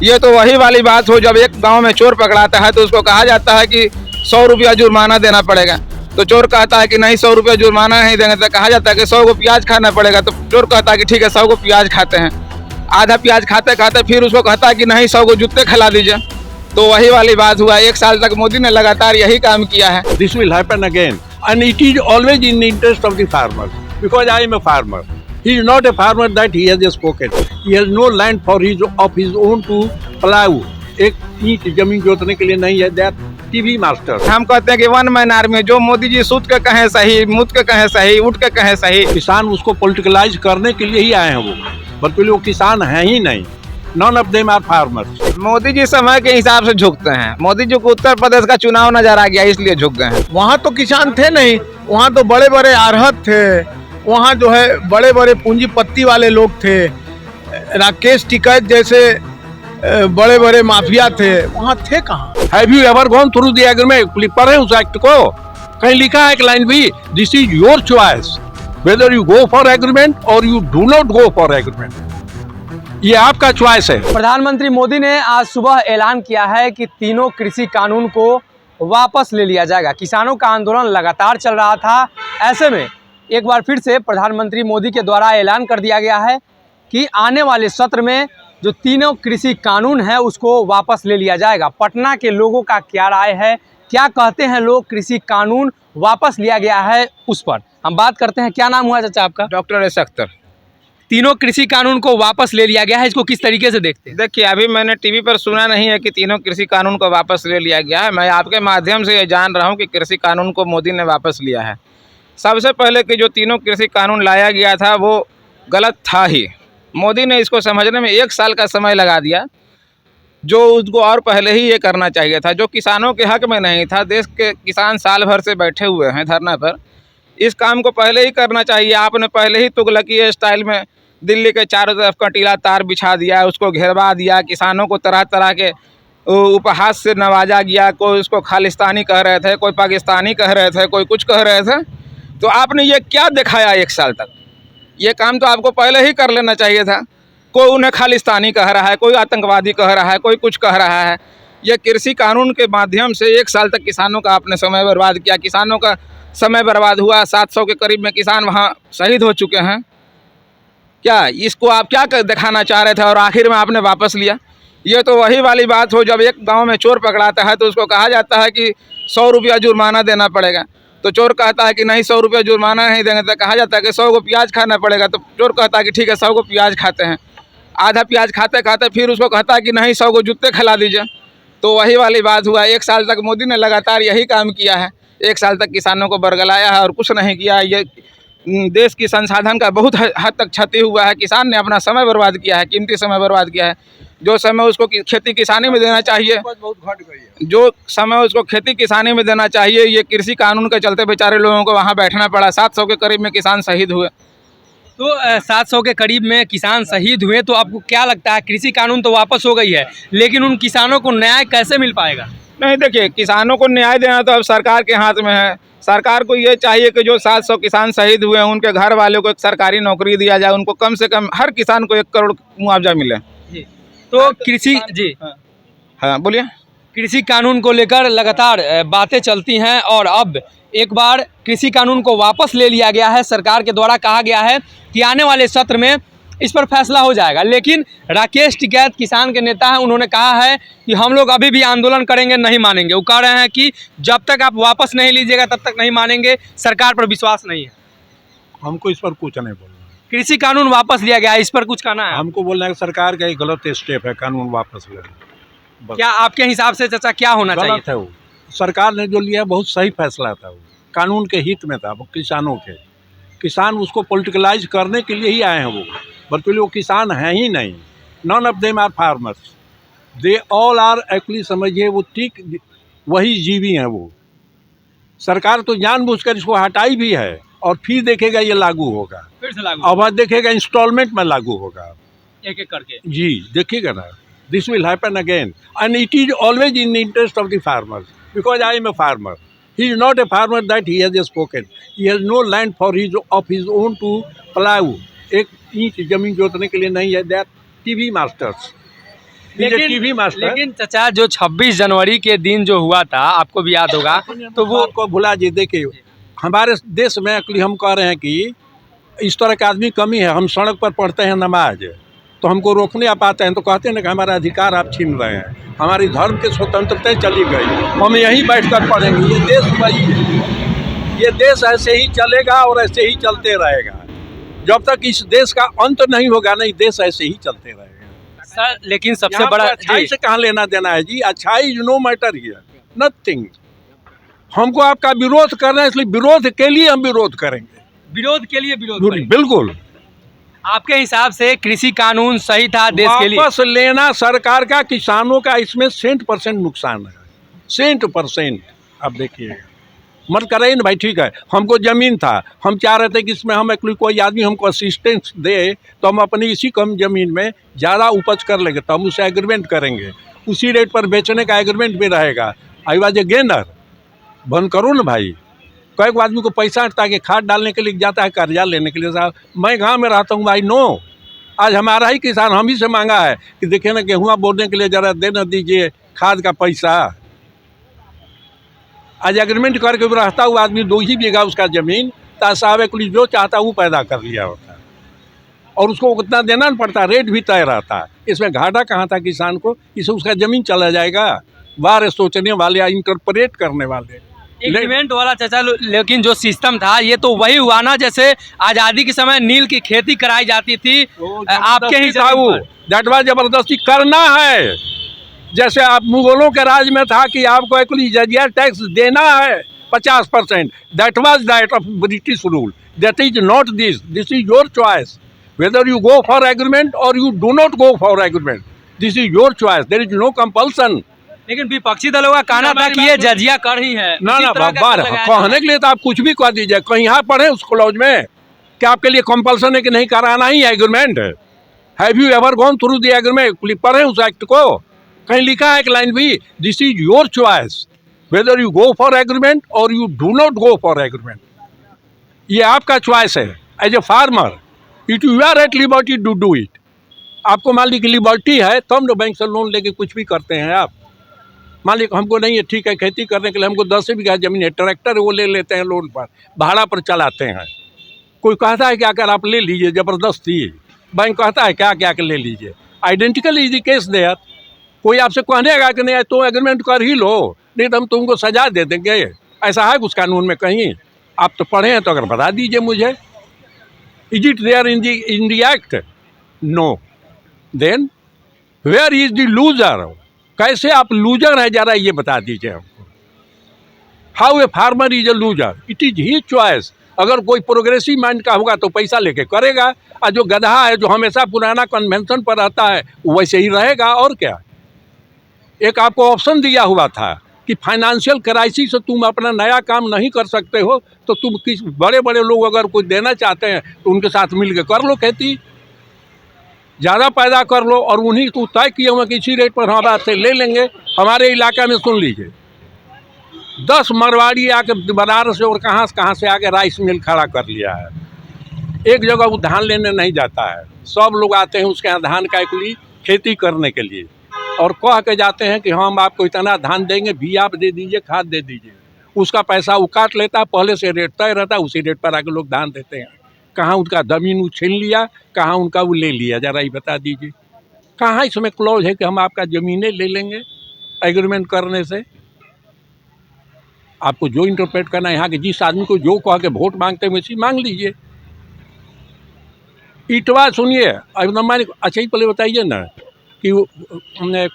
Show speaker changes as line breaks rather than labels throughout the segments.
ये तो वही वाली बात हो, जब एक गांव में चोर पकड़ाता है तो उसको कहा जाता है कि 100 रुपया जुर्माना देना पड़ेगा। तो चोर कहता है कि नहीं 100 रुपया जुर्माना नहीं देंगे, तो कहा जाता है कि 100 को प्याज खाना पड़ेगा। तो चोर कहता है कि ठीक है 100 को प्याज खाते हैं। आधा प्याज खाते खाते फिर उसको कहता है कि नहीं 100 को जूते खिला दीजिए। तो वही वाली बात हुआ। 1 साल तक मोदी ने लगातार यही काम किया है।
This will happen again, and it is always in the interest of the farmers, because I am a farmer. He is not a farmer that he has spoken. He has no land for of his own to plow. एक ईंट जमीन जोतने के लिए नहीं है। That TV master.
हम कहते हैं कि वन मैन आर्मी, जो मोदी जी सूत के कहें सही, मुद के कहें सही, उठ के कहें सही।
किसान उसको पॉलिटिकलाइज करने के लिए ही आए हैं वो, बल्कि वो किसान हैं ही नहीं। None of them are farmers.
Modi ji समय के हिसाब से झुकते हैं। मोदी जी को उत्तर प्रदेश का चुनाव नजर आ गया, इसलिए झुक गए हैं।
वहाँ तो किसान थे नहीं, वहाँ तो बड़े बड़े आढ़त थे, वहाँ जो है बड़े बड़े पूंजीपति वाले लोग थे, राकेश टिकैत जैसे बड़े बड़े माफिया थे, वहाँ थे कहाँ?
Have you ever gone through the agreement? पढ़े उस एक्ट को, कहीं लिखा है एक लाइन भी, this is your choice whether you go for agreement or you do not go for agreement. ये आपका चॉइस है।
प्रधानमंत्री मोदी ने आज सुबह ऐलान किया है कि तीनों कृषि कानून को वापस ले लिया जाएगा। किसानों का आंदोलन लगातार चल रहा था, ऐसे में एक बार फिर से प्रधानमंत्री मोदी के द्वारा ऐलान कर दिया गया है कि आने वाले सत्र में जो तीनों कृषि कानून है उसको वापस ले लिया जाएगा। पटना के लोगों का क्या राय है, क्या कहते हैं लोग, कृषि कानून वापस लिया गया है उस पर हम बात करते हैं। क्या नाम हुआ चाचा आपका?
Doctor S Akhtar.
तीनों कृषि कानून को वापस ले लिया गया है, इसको किस तरीके से देखते हैं?
देखिए, अभी मैंने टीवी पर सुना नहीं है कि तीनों कृषि कानून को वापस ले लिया गया है। मैं आपके माध्यम से ये जान रहा हूँ कि कृषि कानून को मोदी ने वापस लिया है। सबसे पहले कि जो तीनों कृषि कानून लाया गया था वो गलत था ही। मोदी ने इसको समझने में 1 साल का समय लगा दिया, जो उसको और पहले ही ये करना चाहिए था, जो किसानों के हक में नहीं था। देश के किसान साल भर से बैठे हुए हैं धरना पर, इस काम को पहले ही करना चाहिए। आपने पहले ही तुगलकी स्टाइल में दिल्ली के चारों तरफ कंटीला तार बिछा दिया, उसको घेरवा दिया, किसानों को तरह तरह के उपहास से नवाजा गया। कोई उसको खालिस्तानी कह रहे थे, कोई पाकिस्तानी कह रहे थे, कोई कुछ कह रहे थे। तो आपने ये क्या दिखाया 1 साल तक? ये काम तो आपको पहले ही कर लेना चाहिए था। कोई उन्हें खालिस्तानी कह रहा है, कोई आतंकवादी कह रहा है, कोई कुछ कह रहा है। ये कृषि कानून के माध्यम से 1 साल तक किसानों का आपने समय बर्बाद किया। किसानों का समय बर्बाद हुआ। 700 के करीब में किसान वहाँ शहीद हो चुके हैं। क्या इसको आप क्या दिखाना चाह रहे थे और आखिर में आपने वापस लिया? ये तो वही वाली बात हो, जब एक गांव में चोर पकड़ाता है तो उसको कहा जाता है कि 100 रुपया जुर्माना देना पड़ेगा। तो चोर कहता है कि नहीं 100 रुपया जुर्माना नहीं देंगे, तो कहा जाता है कि 100 को प्याज खाना पड़ेगा। तो चोर कहता है कि ठीक है 100 को प्याज खाते हैं। आधा प्याज खाते खाते फिर उसको कहता है कि नहीं 100 को जूते खिला दीजिए। तो वही वाली बात हुआ। 1 साल तक मोदी ने लगातार यही काम किया है। 1 साल तक किसानों को बरगलाया है और कुछ नहीं किया। ये देश की संसाधन का बहुत हद तक क्षति हुआ है। किसान ने अपना समय बर्बाद किया है, कीमती समय बर्बाद किया है। जो समय उसको खेती किसानी में देना चाहिए, जो समय उसको खेती किसानी में देना चाहिए, ये कृषि कानून के चलते बेचारे लोगों को वहाँ बैठना पड़ा। 700 के करीब में किसान शहीद हुए।
तो 700 के करीब में किसान शहीद हुए, तो आपको क्या लगता है कृषि कानून तो वापस हो गई है, लेकिन उन किसानों को न्याय कैसे मिल पाएगा?
नहीं, देखिए, किसानों को न्याय देना तो अब सरकार के हाथ में है। सरकार को ये चाहिए कि जो 700 किसान शहीद हुए हैं उनके घर वालों को एक सरकारी नौकरी दिया जाए। उनको कम से कम हर किसान को 1 करोड़ मुआवजा मिले।
तो कृषि जी
हाँ बोलिए।
कृषि कानून को लेकर लगातार बातें चलती हैं और अब एक बार कृषि कानून को वापस ले लिया गया है। सरकार के द्वारा कहा गया है कि आने वाले सत्र में इस पर फैसला हो जाएगा, लेकिन राकेश टिकैत किसान के नेता हैं, उन्होंने कहा है कि हम लोग अभी भी आंदोलन करेंगे, नहीं मानेंगे। वो कह रहे हैं कि जब तक आप वापस नहीं लीजिएगा तब तक नहीं मानेंगे, सरकार पर विश्वास नहीं है।
हमको इस पर कुछ नहीं बोलना।
कृषि कानून वापस लिया गया है, इस पर कुछ कहना है?
हमको बोलना है कि सरकार का एक गलत स्टेप है कानून वापस लेना।
क्या आपके हिसाब से चाचा क्या होना चाहिए?
गलत है वो। सरकार ने जो लिया बहुत सही फैसला था, वो कानून के हित में था, वो किसानों के। किसान उसको पॉलिटिकलाइज करने के लिए ही आए हैं वो, बल्कि वो किसान हैं ही नहीं। None of them are farmers, they all are actually समझिए वो ठीक वही जीवी हैं वो। सरकार तो जानबूझकर इसको हटाई भी है और फिर देखेगा ये लागू होगा,
फिर से लागू
अब देखेगा इंस्टॉलमेंट में लागू होगा,
एक एक करके।
जी देखिएगा ना। This will happen again, and it is always in the interest of the farmers, because I am a farmer. He is not a farmer that he has spoken. He has no land for of his own to plow. एक ईंट जमीन जोतने के लिए नहीं है। That TV masters. BJP भी मस्त है।
लेकिन चाचा जो 26 जनवरी के दिन जो हुआ था आपको भी याद होगा, तो वो
को भुला जी। देखिए हमारे देश में एक्चुअली हम कह रहे हैं कि इस तरह का आदमी कमी है। हम सड़क पर पढ़ते हैं नमाज, तो हमको रोकने आप आते हैं तो कहते हैं ना कि हमारा अधिकार आप छीन रहे हैं, हमारी धर्म की स्वतंत्रता चली गई, हम यहीं बैठकर पढ़ेंगे। ये देश वही है, ये देश ऐसे ही चलेगा और ऐसे ही चलते रहेगा जब तक इस देश का अंत नहीं होगा। नहीं, देश ऐसे ही चलते रहेगा
सर। लेकिन सबसे
यहाँ
बड़ा
पर अच्छाई से कहाँ लेना देना है जी। अच्छाई is no matter here, nothing. हमको आपका विरोध करना है, इसलिए विरोध के लिए हम विरोध करेंगे।
विरोध के लिए विरोध करेंगे।
बिल्कुल।
आपके हिसाब से कृषि कानून सही था देश के लिए?
वापस लेना सरकार का, किसानों का इसमें 100% नुकसान है, 100%। अब देखिए मत कराइए ना भाई, ठीक है। हमको ज़मीन था, हम चाह रहे थे कि इसमें हम कोई आदमी हमको असिस्टेंस दे तो हम अपनी इसी कम ज़मीन में ज़्यादा उपज कर लेंगे, तो हम उससे एग्रीमेंट करेंगे, उसी रेट पर बेचने का एग्रीमेंट भी रहेगा। I was a gainer. बंद करो ना भाई। कई आदमी को पैसा ताकि खाद डालने के लिए जाता है, कर्जा लेने के लिए। साहब मैं गाँव में रहता हूँ भाई, नो, आज हमारा ही किसान हम ही से मांगा है कि देखिए ना गेहूँ बोने के लिए ज़रा दे न दीजिए खाद का पैसा। आज एग्रीमेंट करके रहता हुआ आदमी 2 ही बीघा उसका ज़मीन, तो साहब एक जो चाहता वो पैदा कर लिया होता है और उसको उतना देना नहीं पड़ता, रेट भी तय रहता है। इसमें घाटा कहाँ था किसान को, इससे उसका ज़मीन चला जाएगा। बाहर सोचने वाले या इंटरप्रेट करने वाले
एग्रीमेंट वाला चाचा। लेकिन जो सिस्टम था ये तो वही हुआ ना, जैसे आज़ादी के समय नील की खेती कराई जाती थी आपके ही
था वो। जटवा जबरदस्ती करना है, जैसे आप मुगलों के राज में था कि आपको एक्चुअली जजिया टैक्स देना है 50%। That was that of British rule. That is not this, this is your choice whether you go for agreement or you do not go for agreement. This is your choice, there is no compulsion.
लेकिन विपक्षी दलों का कहना था कि ये जजिया कर ही है।
ना बार कहने के लिए तो आप कुछ भी कह दीजिए। कहीं यहाँ पढ़े उस क्लॉज में कि आपके लिए कंपल्सन है कि नहीं कराना ही agreement. Have you ever gone through the agreement? पढ़े उस एक्ट को, कहीं लिखा है एक लाइन भी, this is your choice whether you go for agreement or you do not go for agreement. ये आपका चॉइस है as a farmer. It you are at liberty to do it. आपको मान ली कि लिबर्टी है तब ना बैंक से लोन लेके कुछ भी करते हैं आप। मान लीजिए हमको नहीं है, ठीक है, खेती करने के लिए हमको 10 बीघा जमीन है, ट्रैक्टर वो ले लेते हैं लोन पर, भाड़ा पर चलाते हैं। कोई कहता है क्या कर आप ले लीजिए ज़बरदस्ती, बैंक कहता है क्या क्या कर ले लीजिए। Identical is the case there. कोई आपसे कहनेगा कि नहीं तो एग्रीमेंट कर ही लो, नहीं तो हम तुमको सजा दे देंगे। ऐसा है उस कानून में कहीं? आप तो पढ़े हैं तो अगर बता दीजिए मुझे। Is it there in the act? No. Then where is the loser? कैसे आप लूजर है जरा ये बता दीजिए हमको। How a farmer is a loser? It is his choice. अगर कोई प्रोग्रेसिव माइंड का होगा तो पैसा लेके करेगा, और जो गधा है जो हमेशा पुराना कन्वेंशन पर रहता है वैसे ही रहेगा। और क्या, एक आपको ऑप्शन दिया हुआ था कि फाइनेंशियल क्राइसिस से तुम अपना नया काम नहीं कर सकते हो तो तुम किस बड़े बड़े लोग अगर कोई देना चाहते हैं तो उनके साथ मिल के कर लो, खेती ज़्यादा पैदा कर लो और उन्हीं को तय किए हुए कि इसी रेट पर हम आपसे ले लेंगे। हमारे इलाका में सुन लीजिए 10 मरवाड़ी आके बनारस से और कहाँ से आके राइस मिल खड़ा कर लिया है। एक जगह वो धान लेने नहीं जाता है, सब लोग आते हैं उसके यहाँ धान का एक्चुअली खेती करने के लिए और कह के जाते हैं कि हम आपको इतना धान देंगे, भी आप दे दीजिए, खाद दे दीजिए। उसका पैसा वो काट लेता है, पहले से रेट तय रहता है, उसी रेट पर आके लोग धान देते हैं। कहाँ उनका ज़मीन वो छीन लिया, कहाँ उनका वो ले लिया, ज़रा ही बता दीजिए। कहाँ इसमें क्लॉज है कि हम आपका ज़मीनें ले लेंगे एग्रीमेंट करने से? आपको जो इंटरप्रेट करना है यहाँ के जिस आदमी को जो कह के वोट मांगते हैं वैसे मांग लीजिए। इटवा सुनिए एकदम मानी। अच्छा ही पहले बताइए ना कि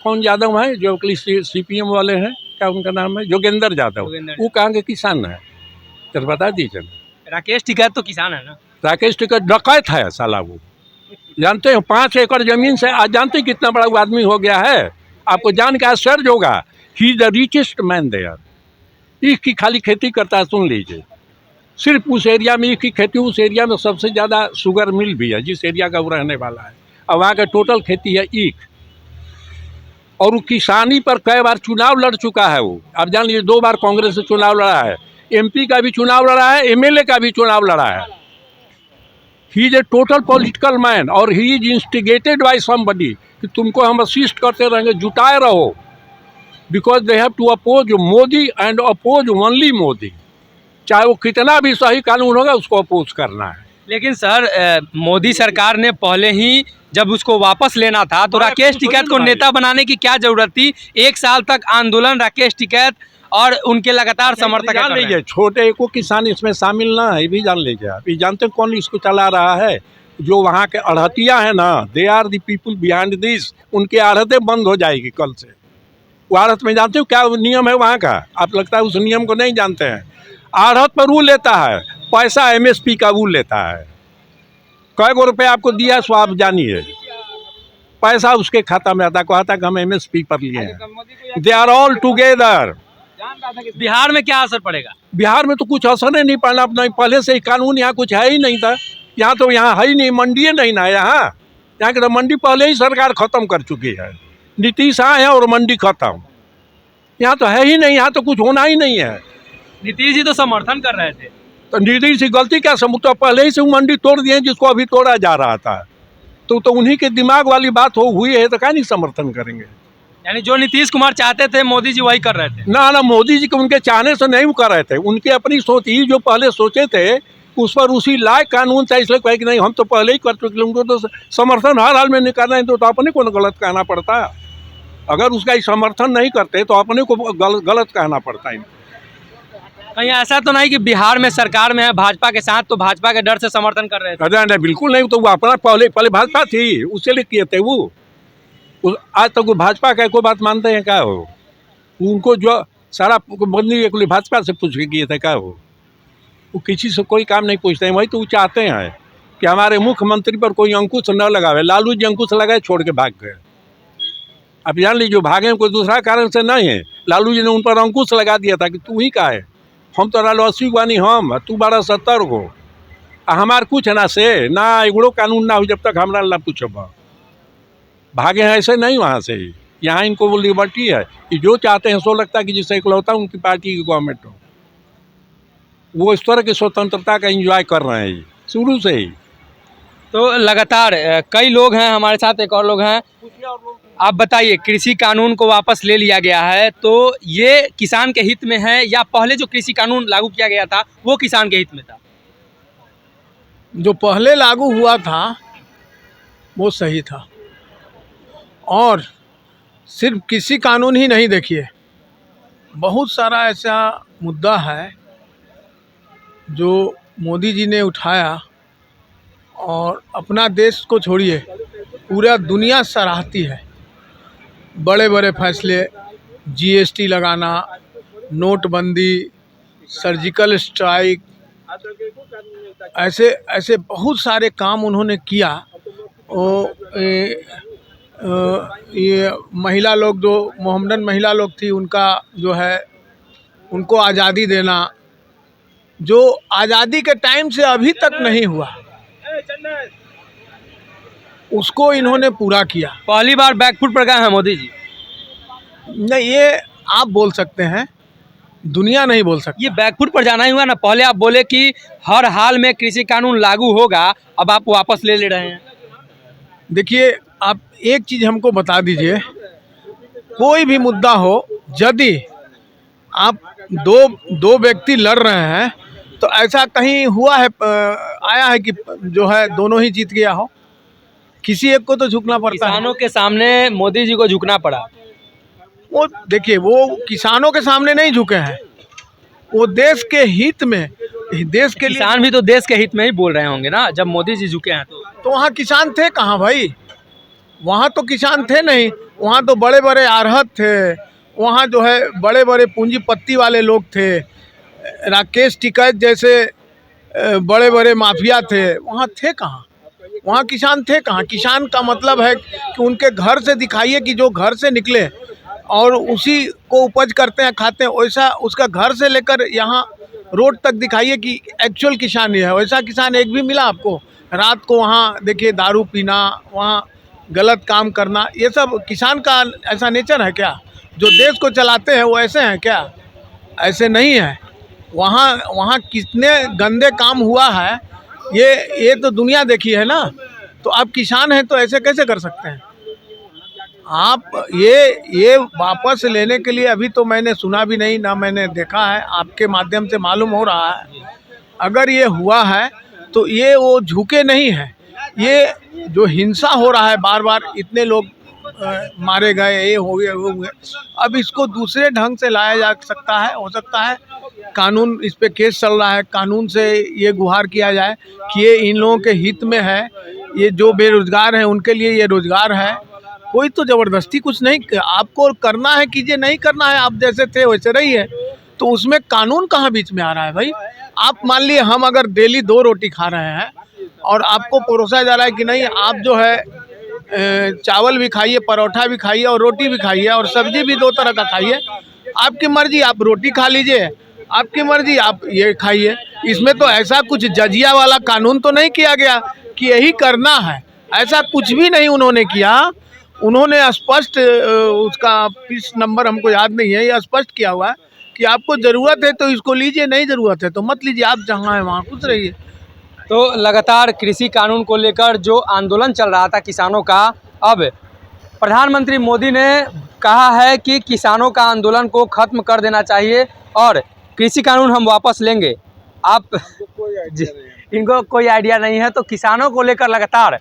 कौन यादव है जो CPM वाले हैं, क्या उनका नाम है? जोगेंद्र यादव। वो कहाँ के किसान है? तो बता दीजिए ना।
राकेश टिकैत तो किसान है ना?
राकेश टिकैत डकैत है साला। वो जानते हैं 5 एकड़ जमीन से आज जानते हैं कितना बड़ा वो आदमी हो गया है? आपको जान के आश्चर्य होगा। He is the richest man there. ईख की खाली खेती करता है, सुन लीजिए। सिर्फ उस एरिया में ईख की खेती, उस एरिया में सबसे ज़्यादा शुगर मिल भी है जिस एरिया का वो रहने वाला है। और वहाँ का टोटल खेती है ईख। और वो किसानी पर कई बार चुनाव लड़ चुका है। वो आप जान लीजिए 2 बार कांग्रेस से चुनाव लड़ा है, MP का भी चुनाव लड़ा है, MLA का भी चुनाव लड़ा है। He is a total political man और he is instigated by somebody कि तुमको हम असिस्ट करते रहेंगे, जुटाए रहो, because they have to oppose Modi and oppose only Modi. चाहे वो कितना भी सही कानून होगा उसको अपोज करना है।
लेकिन सर मोदी सरकार ने पहले ही जब उसको वापस लेना था तो राकेश टिकैत को नेता बनाने की क्या जरूरत थी? 1 साल तक आंदोलन राकेश टिकैत और उनके लगातार समर्थक
जान लीजिए, छोटे को किसान इसमें शामिल ना है, ये भी जान लीजिए। आप ये जानते हैं कौन इसको चला रहा है? जो वहाँ के अड़हतिया है ना, they are the people behind this. उनकी आड़तें बंद हो जाएगी कल से। वो आड़त में जानते हो क्या नियम है वहाँ का? आप लगता है उस नियम को नहीं जानते हैं। आड़त पर वो लेता है पैसा, MSP का वो लेता है। कई गो रुपये आपको दिया सो आप जानिए, पैसा उसके खाता में आता, कहता कि हम MSP पर लिए हैं। They are all together.
Bihar में क्या असर पड़ेगा?
बिहार में तो कुछ असर नहीं पड़ना, अपना पहले से ही कानून यहाँ कुछ है ही नहीं था। यहाँ तो यहाँ है ही नहीं, मंडी नहीं ना यहाँ की तो मंडी पहले ही सरकार खत्म कर चुकी है। नीतीश आए हैं और मंडी खत्म। यहाँ तो है ही नहीं, यहाँ तो कुछ होना ही नहीं है।
नीतीश जी तो समर्थन कर रहे थे।
तो नीतीश की गलती क्या समझ, तो पहले ही से वो मंडी तोड़ दिए जिसको अभी तोड़ा जा रहा था। तो उन्हीं के दिमाग वाली बात हुई है, तो क्या नहीं समर्थन करेंगे?
यानी जो नीतीश कुमार चाहते थे मोदी जी वही कर रहे थे।
ना मोदी जी को उनके चाहने से नहीं कर रहे थे, उनकी अपनी सोच ही जो पहले सोचे थे उस पर उसी लायक कानून था, इसलिए कहे कि नहीं हम तो पहले ही कर चुके, उनको तो समर्थन हर हाल में नहीं करना है, तो अपने को गलत कहना पड़ता है। अगर उसका समर्थन नहीं करते तो अपने को गलत कहना पड़ता है।
कहीं ऐसा तो नहीं कि बिहार में सरकार में है भाजपा के साथ, तो भाजपा के डर से समर्थन कर रहे थे?
अरे नहीं, बिल्कुल नहीं। तो वो अपना पहले भाजपा थी, उससे लिए किए थे वो। आज तक वो भाजपा का कोई बात मानते हैं क्या हो? उनको जो सारा बंदी भाजपा से पूछ के किए थे क्या हो? वो किसी से कोई काम नहीं पूछते हैं। वही तो वो चाहते हैं कि हमारे मुख्यमंत्री पर कोई अंकुश न लगावे। लालू जी अंकुश लगाए छोड़ के भाग गए। अब जान लीजिए भागे कोई दूसरा कारण से नहीं है, लालू जी ने उन पर अंकुश लगा दिया था कि तू ही का है, हम तो 80 बानी, हम तू 70 को हमार कुछ ना से ना एगो कानून ना हो जब तक हमारा ना पूछब। भागे हैं ऐसे नहीं वहाँ से ही। यहाँ इनको वो लिबर्टी है कि जो चाहते हैं सो लगता है कि जिससे इकलौता उनकी पार्टी की गवर्नमेंट हो, वो इस तरह की स्वतंत्रता का एंजॉय कर रहे हैं शुरू से ही।
तो लगातार कई लोग हैं हमारे साथ, एक और लोग हैं। आप बताइए, कृषि कानून को वापस ले लिया गया है तो ये किसान के हित में है या पहले जो कृषि कानून लागू किया गया था वो किसान के हित में था?
जो पहले लागू हुआ था वो सही था। और सिर्फ कृषि कानून ही नहीं, देखिए बहुत सारा ऐसा मुद्दा है जो मोदी जी ने उठाया और अपना देश को छोड़िए पूरा दुनिया सराहती है। बड़े बड़े फैसले, GST लगाना, नोटबंदी, सर्जिकल स्ट्राइक, ऐसे बहुत सारे काम उन्होंने किया। ये महिला लोग जो मोहम्मदन महिला लोग थी उनका जो है उनको आज़ादी देना, जो आज़ादी के टाइम से अभी तक नहीं हुआ, उसको इन्होंने पूरा किया।
पहली बार बैकफुट पर गए हैं मोदी जी।
नहीं, ये आप बोल सकते हैं, दुनिया नहीं बोल सकती।
ये बैकफुट पर जाना ही हुआ ना। पहले आप बोले कि हर हाल में कृषि कानून लागू होगा, अब आप वापस ले रहे हैं।
देखिए, आप एक चीज़ हमको बता दीजिए, कोई भी मुद्दा हो, यदि आप दो व्यक्ति लड़ रहे हैं तो ऐसा कहीं हुआ है, आया है कि जो है दोनों ही जीत गया हो? किसी एक को तो झुकना पड़ता है।
किसानों के सामने मोदी जी को झुकना पड़ा।
वो देखिए, वो किसानों के सामने नहीं झुके हैं, वो देश के हित में, देश के लिए।
किसान भी तो देश के हित में ही बोल रहे होंगे ना, जब मोदी जी झुके हैं तो
वहाँ किसान थे कहाँ भाई? वहाँ तो किसान थे नहीं, वहाँ तो बड़े बड़े आढ़त थे, वहाँ जो है बड़े बड़े पूंजीपति वाले लोग थे, राकेश टिकैत जैसे बड़े बड़े माफिया थे। वहाँ थे कहाँ? वहाँ किसान थे कहाँ? किसान का मतलब है कि उनके घर से दिखाइए कि जो घर से निकले और उसी को उपज करते हैं, खाते हैं, वैसा उसका घर से लेकर यहाँ रोड तक दिखाइए कि एक्चुअल किसान ही है। वैसा किसान एक भी मिला आपको? रात को वहाँ देखिए दारू पीना, वहाँ गलत काम करना, ये सब किसान का ऐसा नेचर है क्या? जो देश को चलाते हैं वो ऐसे हैं क्या? ऐसे नहीं है। वहाँ कितने गंदे काम हुआ है ये तो दुनिया देखी है ना। तो आप किसान हैं तो ऐसे कैसे कर सकते हैं आप? ये वापस लेने के लिए अभी तो मैंने सुना भी नहीं, ना मैंने देखा है, आपके माध्यम से मालूम हो रहा है। अगर ये हुआ है तो ये वो झुके नहीं हैं। ये जो हिंसा हो रहा है, बार बार इतने लोग मारे गए, ये हो गए वो हुए, अब इसको दूसरे ढंग से लाया जा सकता है। हो सकता है कानून, इस पे केस चल रहा है, कानून से ये गुहार किया जाए कि ये इन लोगों के हित में है, ये जो बेरोजगार हैं उनके लिए ये रोजगार है। कोई तो ज़बरदस्ती कुछ नहीं, आपको करना है कीजिए, नहीं करना है आप जैसे थे वैसे रहिए। तो उसमें कानून कहाँ बीच में आ रहा है भाई? आप मान लिए हम अगर डेली 2 रोटी खा रहे हैं और आपको परोसा जा रहा है कि नहीं आप जो है चावल भी खाइए, परोठा भी खाइए और रोटी भी खाइए और सब्जी भी 2 तरह का खाइए, आपकी मर्जी, आप रोटी खा लीजिए, आपकी मर्जी आप ये खाइए। इसमें तो ऐसा कुछ जजिया वाला कानून तो नहीं किया गया कि यही करना है, ऐसा कुछ भी नहीं उन्होंने किया। उन्होंने स्पष्ट उसका पीस नंबर हमको याद नहीं है, ये स्पष्ट किया हुआ है कि आपको ज़रूरत है तो इसको लीजिए, नहीं ज़रूरत है तो मत लीजिए, आप जहाँ है वहाँ खुश रहिए।
तो लगातार कृषि कानून को लेकर जो आंदोलन चल रहा था किसानों का, अब प्रधानमंत्री मोदी ने कहा है कि किसानों का आंदोलन को खत्म कर देना चाहिए और कृषि कानून हम वापस लेंगे। आप इनको कोई आइडिया नहीं है। तो किसानों को लेकर लगातार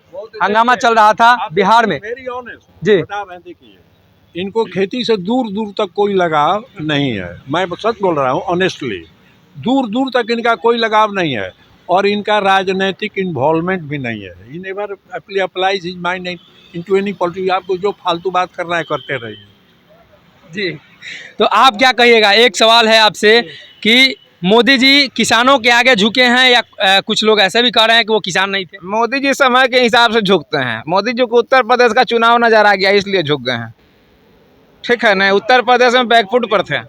हंगामा चल रहा था बिहार में। जी,
देखिए इनको खेती से दूर दूर तक कोई लगाव नहीं है, मैं सच बोल रहा हूँ ऑनेस्टली, दूर दूर तक इनका कोई लगाव नहीं है और इनका राजनीतिक इन्वॉल्वमेंट भी नहीं है। In ever applies his mind into any politics. आपको जो फालतू बात करना है करते रहिए।
जी, तो आप क्या कहिएगा? एक सवाल है आपसे कि मोदी जी किसानों के आगे झुके हैं या कुछ लोग ऐसे भी कह रहे हैं कि वो किसान नहीं थे?
मोदी जी समय के हिसाब से झुकते हैं। मोदी जी को उत्तर प्रदेश का चुनाव नजर आ गया इसलिए झुक गए हैं, ठीक है ना। उत्तर प्रदेश में बैकफुट पर थे,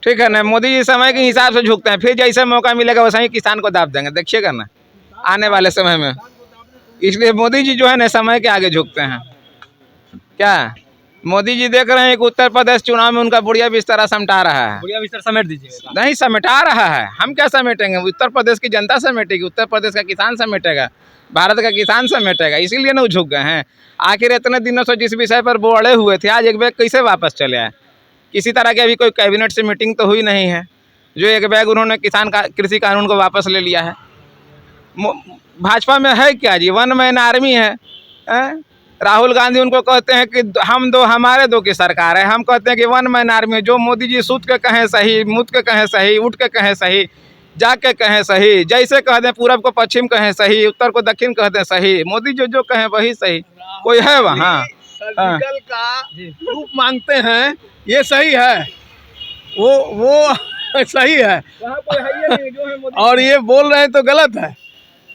ठीक है ना। मोदी जी समय के हिसाब से झुकते हैं, फिर जैसे मौका मिलेगा वैसे ही किसान को दाब देंगे, देखिएगा ना आने वाले समय में। इसलिए मोदी जी जो है ना समय के आगे झुकते हैं। क्या मोदी जी देख रहे हैं कि उत्तर प्रदेश चुनाव में उनका बुढ़िया बिस्तरा समेटा रहा है?
बुढ़िया बिस्तर समेट दीजिएगा।
नहीं समेटा रहा है, हम क्या समेटेंगे? उत्तर प्रदेश की जनता समेटेगी, उत्तर प्रदेश का किसान समेटेगा, भारत का किसान समेटेगा। इसीलिए ना झुक गए हैं। आखिर इतने दिनों से जिस विषय पर वो अड़े हुए थे, आज एक बैग कैसे वापस चले आए? किसी तरह की अभी कोई कैबिनेट से मीटिंग तो हुई नहीं है जो एक बैग उन्होंने कृषि कानून को वापस ले लिया है। भाजपा में है क्या जी? 1 मैन आर्मी है। राहुल गांधी उनको कहते हैं कि हम दो हमारे दो की सरकार है, हम कहते हैं कि 1 मैन आर्मी है। जो मोदी जी सूत के कहें सही, मुद के कहें सही, उठ के कहें सही, जा के कहें सही, जैसे कह दें पूरब को पश्चिम कहें सही, उत्तर को दक्षिण कह दें सही, मोदी जो कहें वही सही। कोई है वहाँ?
सर्जिकल का प्रूफ मांगते हैं, ये सही है, वो सही है और ये बोल रहे हैं तो गलत है।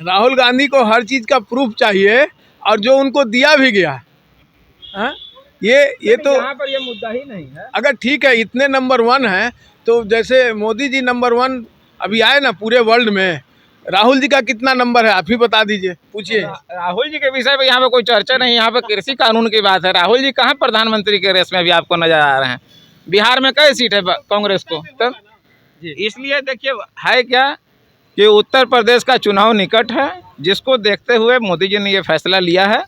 राहुल गांधी को हर चीज़ का प्रूफ चाहिए और जो उनको दिया भी गया है, ये तो यहाँ पर ये मुद्दा ही नहीं है। अगर ठीक है इतने नंबर 1 है तो जैसे मोदी जी नंबर 1 अभी आए ना पूरे वर्ल्ड में, राहुल जी का कितना नंबर है आप ही बता दीजिए, पूछिए।
राहुल जी के विषय पे यहाँ पे कोई चर्चा नहीं, यहाँ पे कृषि कानून की बात है। राहुल जी कहाँ प्रधानमंत्री के रेस में भी आपको नजर आ रहे हैं? बिहार में कई सीट है कांग्रेस को? तब इसलिए देखिए है क्या कि उत्तर प्रदेश का चुनाव निकट है, जिसको देखते हुए मोदी जी ने ये फैसला लिया है।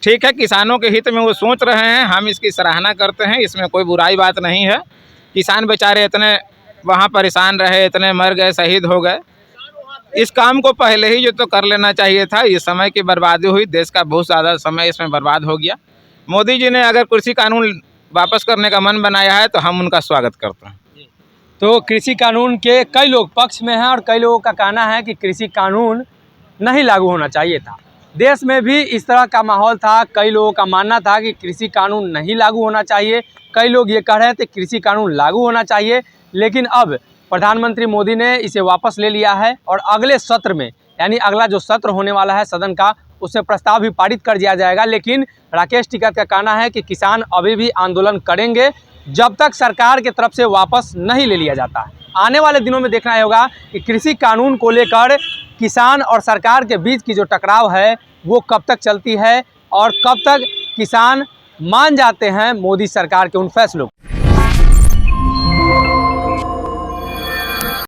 ठीक है, किसानों के हित में वो सोच रहे हैं, हम इसकी सराहना करते हैं, इसमें कोई बुराई बात नहीं है। किसान बेचारे इतने वहाँ परेशान रहे, इतने मर गए, शहीद हो गए, इस काम को पहले ही जो तो कर लेना चाहिए था। इस समय की बर्बादी हुई, देश का बहुत ज़्यादा समय इसमें बर्बाद हो गया। मोदी जी ने अगर कृषि कानून वापस करने का मन बनाया है तो हम उनका स्वागत करते हैं।
तो कृषि कानून के कई लोग पक्ष में हैं और कई लोगों का कहना है कि कृषि कानून नहीं लागू होना चाहिए था। देश में भी इस तरह का माहौल था, कई लोगों का मानना था कि कृषि कानून नहीं लागू होना चाहिए, कई लोग ये कह रहे थे कृषि कानून लागू होना चाहिए। लेकिन अब प्रधानमंत्री मोदी ने इसे वापस ले लिया है और अगले सत्र में, यानी अगला जो सत्र होने वाला है सदन का, उसमें प्रस्ताव भी पारित कर दिया जाएगा। लेकिन राकेश टिकैत का कहना है कि किसान अभी भी आंदोलन करेंगे जब तक सरकार की तरफ से वापस नहीं ले लिया जाता है। आने वाले दिनों में देखना होगा कि कृषि कानून को लेकर किसान और सरकार के बीच की जो टकराव है वो कब तक चलती है और कब तक किसान मान जाते हैं मोदी सरकार के उन फैसलों को।